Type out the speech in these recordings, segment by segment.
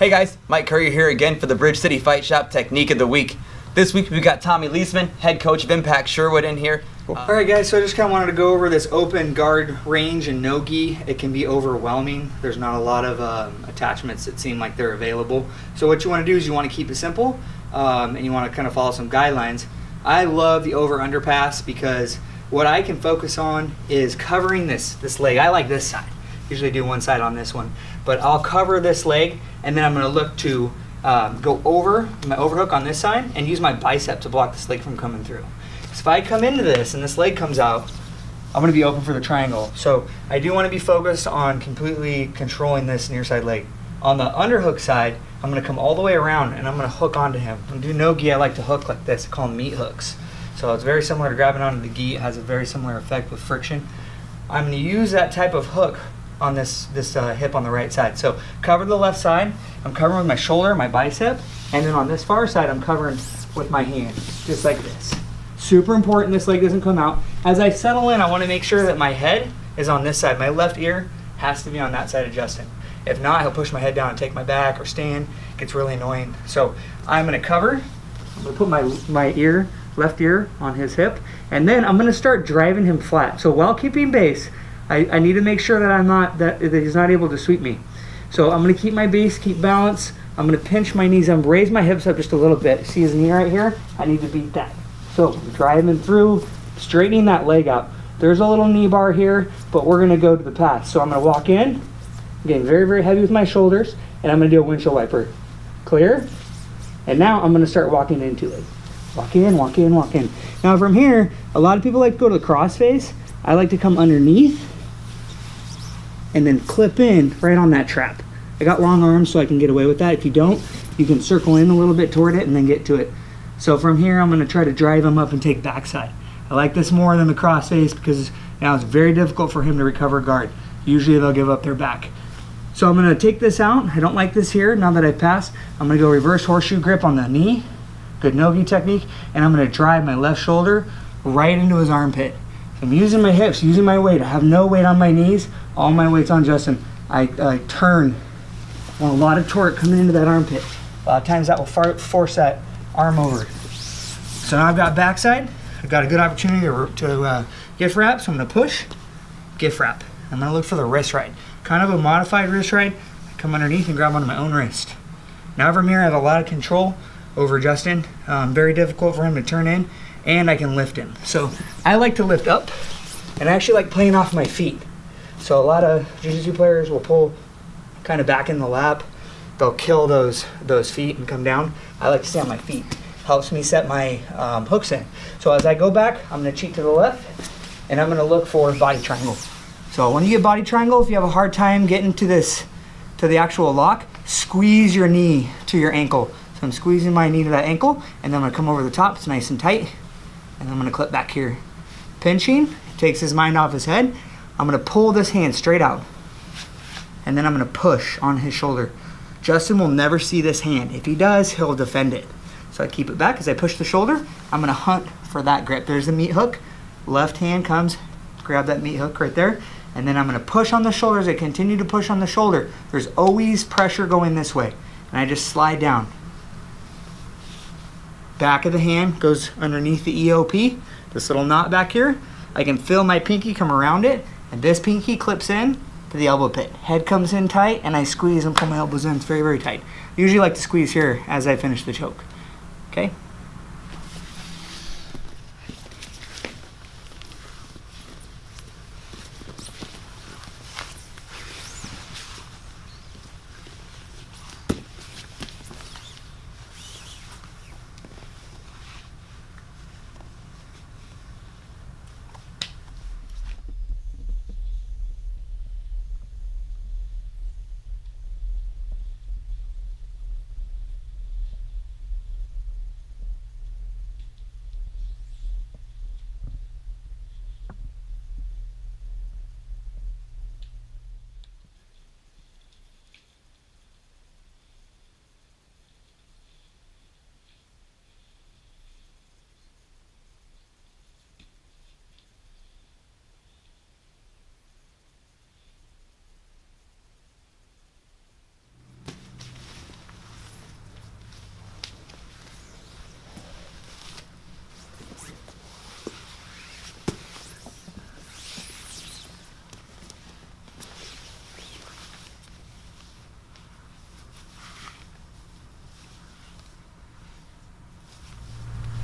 Hey guys, Mike Courier here again for the Bridge City Fight Shop Technique of the Week. This week we got Tommy Leisman, head coach of Impact Sherwood, in here. Alright guys, so I just kind of wanted to go over this open guard range and nogi. It can be overwhelming. There's not a lot of attachments that seem like they're available. So what you want to do is you want to keep it simple and you want to kind of follow some guidelines. I love the over-under pass because what I can focus on is covering this leg. I like this side. Usually do one side on this one. But I'll cover this leg and then I'm going to look to go over my overhook on this side and use my bicep to block this leg from coming through. So if I come into this and this leg comes out, I'm going to be open for the triangle. So I do want to be focused on completely controlling this near side leg. On the underhook side, I'm going to come all the way around and I'm going to hook onto him. When I do no-gi, I like to hook like this. I call them meat hooks. So it's very similar to grabbing onto the gi. It has a very similar effect with friction. I'm going to use that type of hook on this hip on the right side. So cover the left side. I'm covering with my shoulder, my bicep, and then on this far side, I'm covering with my hand, just like this. Super important this leg doesn't come out. As I settle in, I want to make sure that my head is on this side. My left ear has to be on that side adjusting. If not, he'll push my head down and take my back or stand. It gets really annoying. So I'm going to cover. I'm going to put my ear, left ear, on his hip, and then I'm going to start driving him flat. So while keeping base, I need to make sure that that he's not able to sweep me. So I'm going to keep my base, keep balance. I'm going to pinch my knees. I'm going to raise my hips up just a little bit. See his knee right here? I need to beat that. So driving through, straightening that leg out. There's a little knee bar here, but we're going to go to the pass. So I'm going to walk in, getting very, very heavy with my shoulders, and I'm going to do a windshield wiper. Clear? And now I'm going to start walking into it. Walk in, walk in, walk in. Now from here, a lot of people like to go to the cross face. I like to come underneath and then clip in right on that trap. I got long arms so I can get away with that. If you don't, you can circle in a little bit toward it and then get to it. So from here, I'm gonna try to drive him up and take backside. I like this more than the cross face because now it's very difficult for him to recover guard. Usually they'll give up their back. So I'm gonna take this out. I don't like this here. Now that I've passed, I'm gonna go reverse horseshoe grip on the knee. Good no-gi technique. And I'm gonna drive my left shoulder right into his armpit. I'm using my hips, using my weight. I have no weight on my knees. All my weight's on Justin. I turn. I want a lot of torque coming into that armpit. A lot of times that will force that arm over. So now I've got backside. I've got a good opportunity to gift wrap. So I'm going to push, gift wrap. I'm going to look for the wrist ride. Kind of a modified wrist ride. I come underneath and grab onto my own wrist. Now from here I have a lot of control over Justin. Very difficult for him to turn in. And I can lift him. So I like to lift up, and I actually like playing off my feet. So a lot of jiu-jitsu players will pull kind of back in the lap. They'll kill those feet and come down. I like to stay on my feet. Helps me set my hooks in. So as I go back, I'm going to cheat to the left, and I'm going to look for body triangle. So when you get body triangle, if you have a hard time getting to the actual lock, squeeze your knee to your ankle. So I'm squeezing my knee to that ankle, and then I'm going to come over the top. It's nice and tight. And I'm going to clip back here. Pinching, takes his mind off his head. I'm going to pull this hand straight out. And then I'm going to push on his shoulder. Justin will never see this hand. If he does, he'll defend it. So I keep it back. As I push the shoulder, I'm going to hunt for that grip. There's the meat hook. Left hand comes, grab that meat hook right there. And then I'm going to push on the shoulder. As I continue to push on the shoulder, there's always pressure going this way. And I just slide down. Back of the hand goes underneath the EOP, this little knot back here. I can feel my pinky come around it, and this pinky clips in to the elbow pit. Head comes in tight, and I squeeze and pull my elbows in. It's very, very tight. I usually like to squeeze here as I finish the choke. Okay?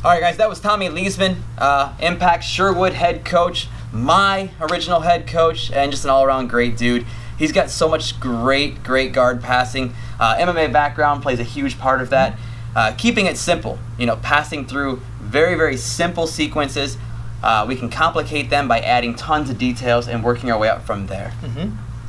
All right, guys, that was Tommy Leisman, Impact Sherwood head coach, my original head coach, and just an all-around great dude. He's got so much great guard passing. MMA background plays a huge part of that. Keeping it simple, passing through very simple sequences. We can complicate them by adding tons of details and working our way up from there.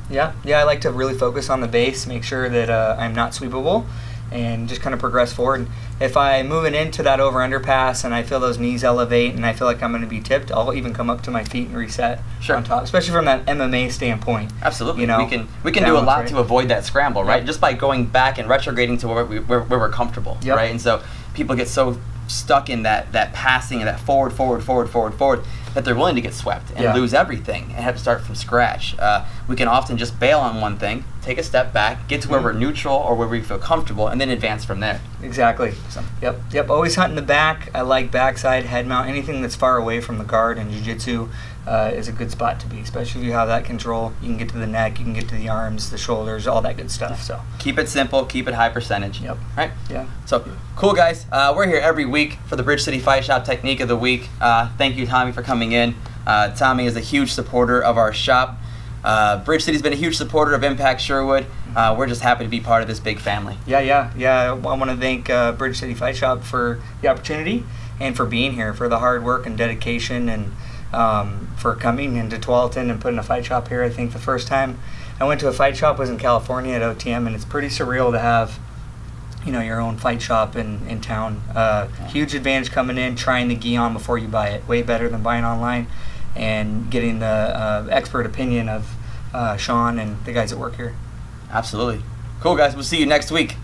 Yeah, I like to really focus on the base, make sure that I'm not sweepable, and just kind of progress forward. If I'm moving into that over-under pass and I feel those knees elevate and I feel like I'm going to be tipped, I'll even come up to my feet and reset on top, especially from that MMA standpoint. Absolutely. We can do a lot to avoid that scramble, right? Just by going back and retrograding to where we're comfortable, right? And so people get so stuck in that passing and that forward that they're willing to get swept and lose everything and have to start from scratch. We can often just bail on one thing, take a step back, get to where we're neutral or where we feel comfortable, and then advance from there. Exactly. So. Yep. Always hunting the back. I like backside, head mount, anything that's far away from the guard in jiu-jitsu is a good spot to be, especially if you have that control. You can get to the neck, you can get to the arms, the shoulders, all that good stuff. So keep it simple, keep it high percentage. Yep. Right? Yeah. So cool, guys. We're here every week for the Bridge City Fight Shop Technique of the Week. Thank you, Tommy, for coming in. Tommy is a huge supporter of our shop. Bridge City's been a huge supporter of Impact Sherwood. We're just happy to be part of this big family. Yeah. I want to thank Bridge City Fight Shop for the opportunity and for being here, for the hard work and dedication, and for coming into Tualatin and putting a fight shop here. I think the first time I went to a fight shop was in California at OTM, and it's pretty surreal to have your own fight shop in town. Huge advantage coming in, trying the gi on before you buy it. Way better than buying online, and getting the expert opinion of Sean and the guys that work here. Absolutely. Cool, guys. We'll see you next week.